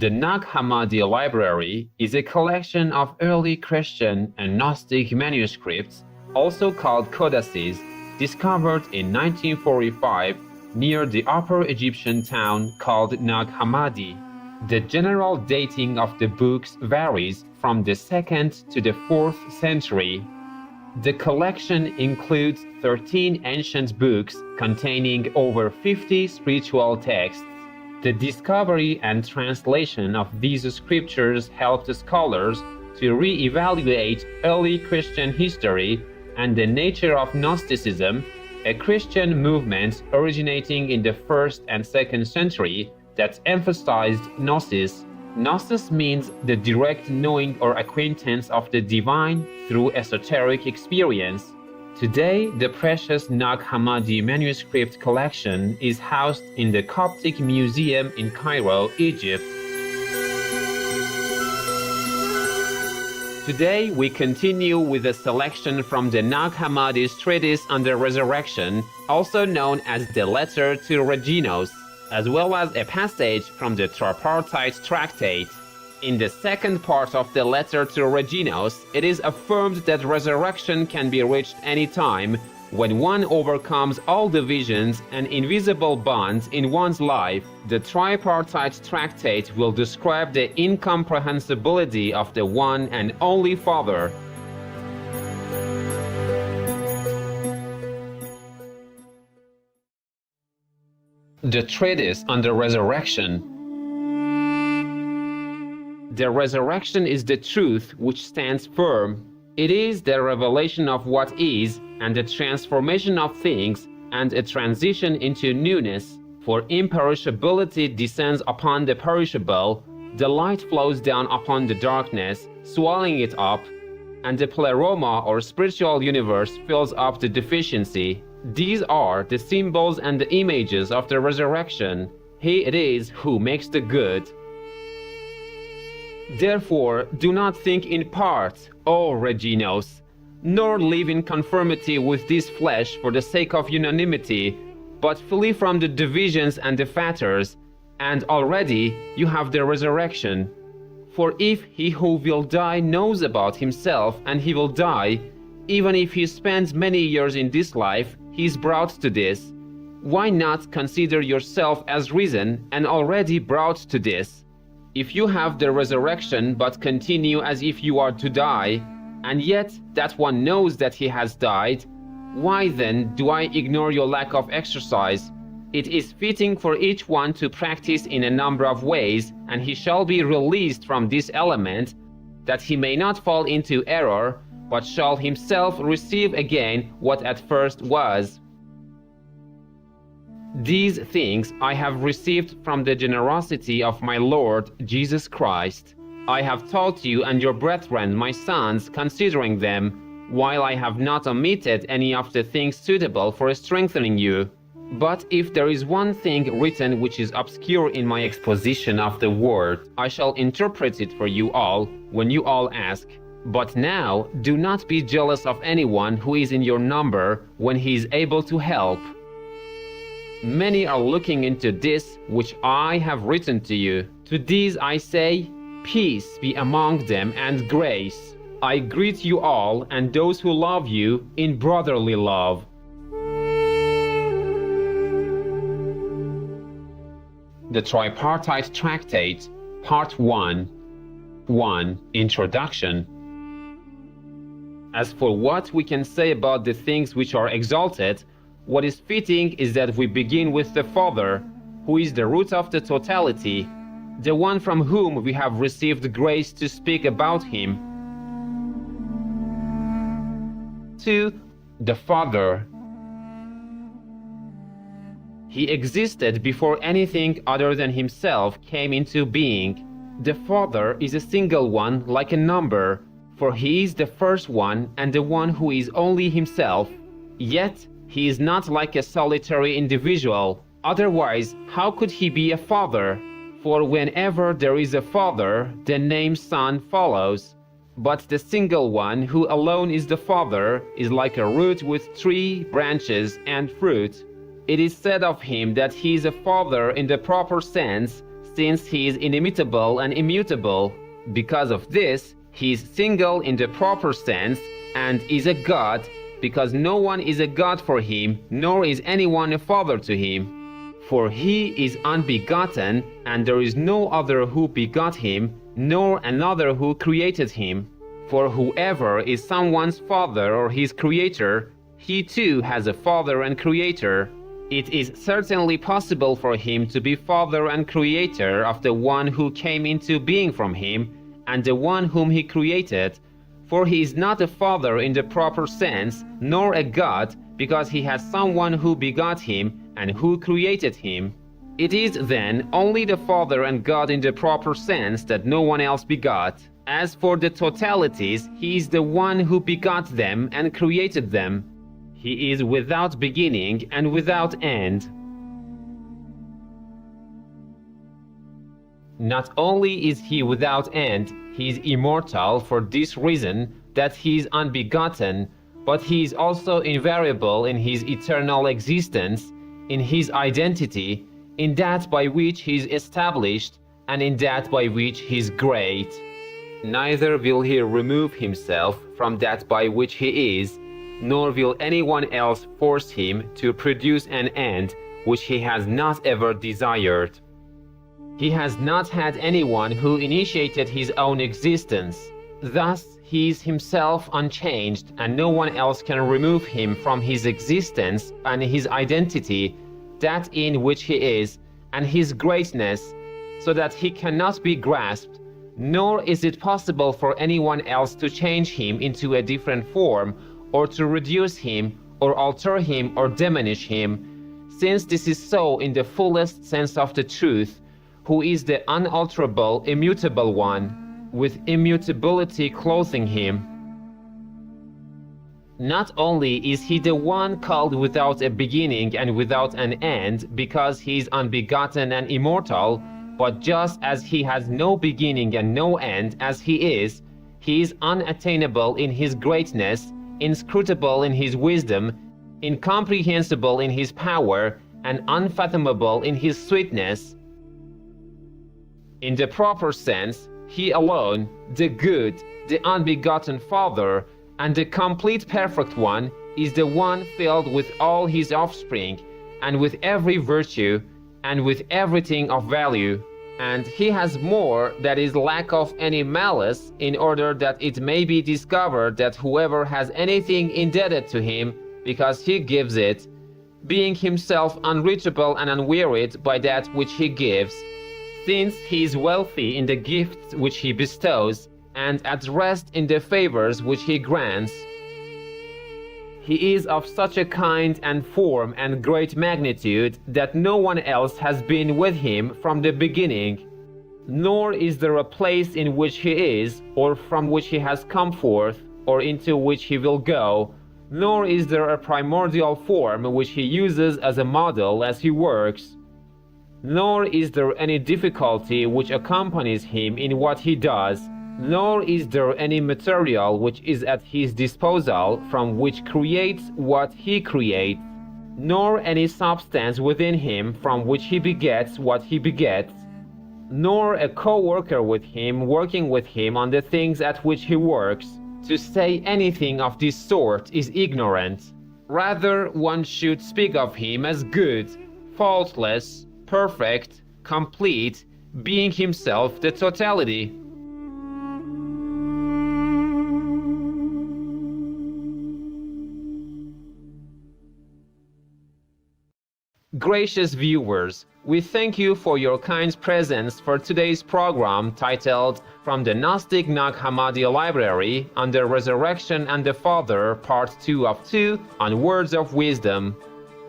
The Nag Hammadi Library is a collection of early Christian and Gnostic manuscripts, also called codices, discovered in 1945 near the Upper Egyptian town called Nag Hammadi. The general dating of the books varies from the 2nd to the 4th century. The collection includes 13 ancient books containing over 50 spiritual texts. The discovery and translation of these scriptures helped scholars to re-evaluate early Christian history and the nature of Gnosticism, a Christian movement originating in the 1st and 2nd century that emphasized gnosis. Gnosis means the direct knowing or acquaintance of the divine through esoteric experience. Today, the precious Nag Hammadi manuscript collection is housed in the Coptic Museum in Cairo, Egypt. Today, we continue with a selection from the Nag Hammadi's treatise on the resurrection, also known as the Letter to Reginos, as well as a passage from the tripartite tractate. In the second part of the Letter to Reginos, it is affirmed that resurrection can be reached any time when one overcomes all divisions and invisible bonds in one's life. The tripartite tractate will describe the incomprehensibility of the one and only Father. The treatise on the resurrection. The resurrection is the truth which stands firm. It is the revelation of what is, and the transformation of things, and a transition into newness. For imperishability descends upon the perishable, the light flows down upon the darkness, swallowing it up, and the pleroma or spiritual universe fills up the deficiency. These are the symbols and the images of the resurrection. He it is who makes the good. Therefore, do not think in part, O Reginos, nor live in conformity with this flesh for the sake of unanimity, but flee from the divisions and the fetters, and already you have the resurrection. For if he who will die knows about himself and he will die, even if he spends many years in this life, he is brought to this. Why not consider yourself as risen and already brought to this? If you have the resurrection but continue as if you are to die, and yet that one knows that he has died, why then do I ignore your lack of exercise? It is fitting for each one to practice in a number of ways, and he shall be released from this element, that he may not fall into error, but shall himself receive again what at first was. These things I have received from the generosity of my Lord Jesus Christ. I have taught you and your brethren, my sons, considering them, while I have not omitted any of the things suitable for strengthening you. But if there is one thing written which is obscure in my exposition of the word, I shall interpret it for you all, when you all ask. But now, do not be jealous of anyone who is in your number when he is able to help. Many are looking into this which I have written to you. To these I say, peace be among them and grace. I greet you all and those who love you in brotherly love. The Tripartite Tractate, Part 1. 1. Introduction. As for what we can say about the things which are exalted, what is fitting is that we begin with the Father, who is the root of the totality, the one from whom we have received grace to speak about him. 2. The Father. He existed before anything other than himself came into being. The Father is a single one, like a number, for he is the first one and the one who is only himself. Yet, he is not like a solitary individual. Otherwise, how could he be a father? For whenever there is a father, the name Son follows. But the single one, who alone is the Father, is like a root with 3 branches and fruit. It is said of him that he is a father in the proper sense, since he is inimitable and immutable. Because of this, he is single in the proper sense and is a God, because no one is a God for him, nor is anyone a father to him. For he is unbegotten, and there is no other who begot him, nor another who created him. For whoever is someone's father or his creator, he too has a father and creator. It is certainly possible for him to be father and creator of the one who came into being from him, and the one whom he created, for he is not a father in the proper sense, nor a God, because he has someone who begot him and who created him. It is then only the Father and God in the proper sense that no one else begot. As for the totalities, he is the one who begot them and created them. He is without beginning and without end. Not only is he without end, he is immortal for this reason that he is unbegotten, but he is also invariable in his eternal existence, in his identity, in that by which he is established, and in that by which he is great. Neither will he remove himself from that by which he is, nor will anyone else force him to produce an end which he has not ever desired. He has not had anyone who initiated his own existence. Thus, he is himself unchanged, and no one else can remove him from his existence and his identity, that in which he is, and his greatness, so that he cannot be grasped, nor is it possible for anyone else to change him into a different form, or to reduce him, or alter him, or diminish him, since this is so in the fullest sense of the truth, who is the unalterable, immutable one, with immutability clothing him. Not only is he the one called without a beginning and without an end, because he is unbegotten and immortal, but just as he has no beginning and no end as he is unattainable in his greatness, inscrutable in his wisdom, incomprehensible in his power, and unfathomable in his sweetness. In the proper sense, he alone, the good, the unbegotten Father, and the complete perfect one, is the one filled with all his offspring, and with every virtue, and with everything of value. And he has more that is lack of any malice, in order that it may be discovered that whoever has anything indebted to him, because he gives it, being himself unreachable and unwearied by that which he gives, since he is wealthy in the gifts which he bestows, and at rest in the favors which he grants. He is of such a kind and form and great magnitude that no one else has been with him from the beginning, nor is there a place in which he is, or from which he has come forth, or into which he will go, nor is there a primordial form which he uses as a model as he works, nor is there any difficulty which accompanies him in what he does, nor is there any material which is at his disposal from which creates what he creates, nor any substance within him from which he begets what he begets, nor a co-worker with him working with him on the things at which he works. To say anything of this sort is ignorant. Rather, one should speak of him as good, faultless, perfect, complete, being himself the totality. Gracious viewers, we thank you for your kind presence for today's program titled From the Gnostic Nag Hammadi Library on the Resurrection and the Father, Part 2 of 2 on Words of Wisdom.